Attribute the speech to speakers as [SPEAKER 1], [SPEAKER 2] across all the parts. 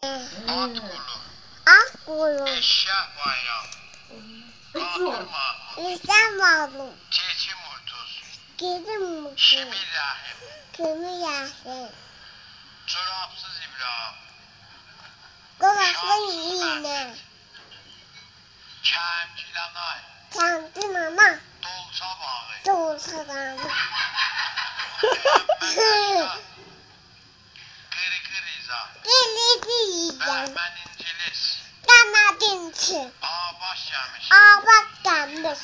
[SPEAKER 1] At kulu.
[SPEAKER 2] At kulu.
[SPEAKER 1] Eşşah bayram. Qadir Mahmud.
[SPEAKER 2] Rüstem Mahmud.
[SPEAKER 1] Keçi Murtuz.
[SPEAKER 2] Keçi Murtuz.
[SPEAKER 1] Şimir Rahim.
[SPEAKER 2] Şimir Rahim.
[SPEAKER 1] Çorapsız İbrahim.
[SPEAKER 2] Qulaqlı iynə.
[SPEAKER 1] Kəmkilanay.
[SPEAKER 2] Kəmkilanay.
[SPEAKER 1] Dolça bağı.
[SPEAKER 2] Dolça bağı.
[SPEAKER 1] Qırqır İza.
[SPEAKER 2] Qırqır İza.
[SPEAKER 1] Bəhmən İncilis.
[SPEAKER 2] Bəhmən İncilis.
[SPEAKER 1] Abaş Gəmiş.
[SPEAKER 2] Abaş Gəmiş.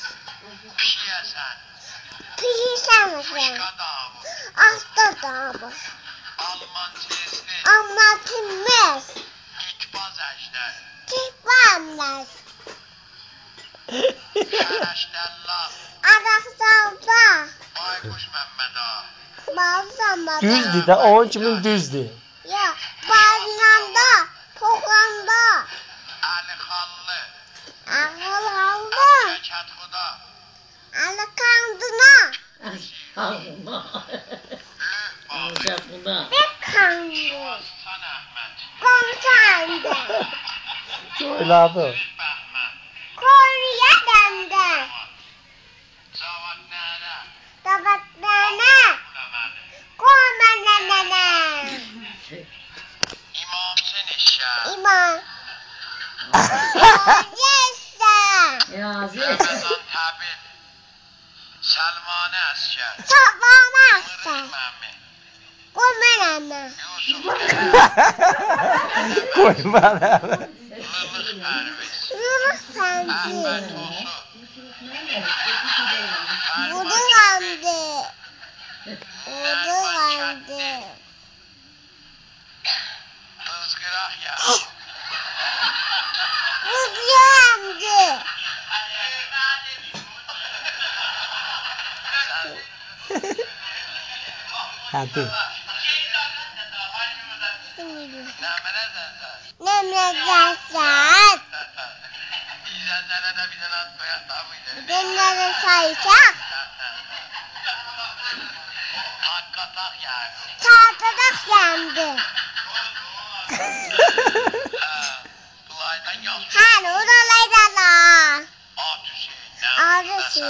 [SPEAKER 1] Piyəsən.
[SPEAKER 2] Piyəsən.
[SPEAKER 1] Fışqa Davud.
[SPEAKER 2] Asta Davud.
[SPEAKER 1] Alman Çesli.
[SPEAKER 2] Alman Timiz.
[SPEAKER 1] İkbaz Əjdər.
[SPEAKER 2] Tifamlar.
[SPEAKER 1] Fərəşdəllah.
[SPEAKER 2] Araqsalda.
[SPEAKER 1] Bayquş Məmməd Ağa.
[SPEAKER 2] Balsamada.
[SPEAKER 3] Düzdür də, onun kimin düzdür.
[SPEAKER 2] Ya, bayramda, toxanda.
[SPEAKER 1] Əli Xallı.
[SPEAKER 2] Ağıl aldı.
[SPEAKER 1] Kətxuda.
[SPEAKER 2] Əli kandına.
[SPEAKER 1] Lüh bağı.
[SPEAKER 2] Bir kandı.
[SPEAKER 1] Şivastan Əhməd.
[SPEAKER 2] Konsandı.
[SPEAKER 3] Söylədi.
[SPEAKER 1] Bəhmən.
[SPEAKER 2] Koruya döndü.
[SPEAKER 1] Cavad Nərə.
[SPEAKER 2] Davatlarına.
[SPEAKER 1] Uləməli.
[SPEAKER 2] Korumanana.
[SPEAKER 1] İmam Senişşər.
[SPEAKER 2] İman. Yesa.
[SPEAKER 1] Ramazan Təbil. Səlmanə Əskər.
[SPEAKER 2] Sabamazsa.
[SPEAKER 1] Mırır Məmi.
[SPEAKER 2] Korumanana.
[SPEAKER 1] Yusuf Qədir.
[SPEAKER 3] Koyma nə.
[SPEAKER 1] Lılıq Pərviz.
[SPEAKER 2] Yürü sandı.
[SPEAKER 1] Əhməd Tosu.
[SPEAKER 2] Vudu kandı. Vudu kandı.
[SPEAKER 1] Dızqıraq ya.
[SPEAKER 2] Vudu kandı.
[SPEAKER 3] Hadi.
[SPEAKER 1] Nəmənə zənzər.
[SPEAKER 2] Nemlezesat.
[SPEAKER 1] İzənzərə də bir dənə at qoyaq da bu ilə.
[SPEAKER 2] Dinleri sayacak.
[SPEAKER 1] Haqqataq yəni.
[SPEAKER 2] Tahtadak yandı.
[SPEAKER 1] Bulaydan yazmış.
[SPEAKER 2] Hani oralarda da.
[SPEAKER 1] At Hüseyin.
[SPEAKER 2] Ağrısı.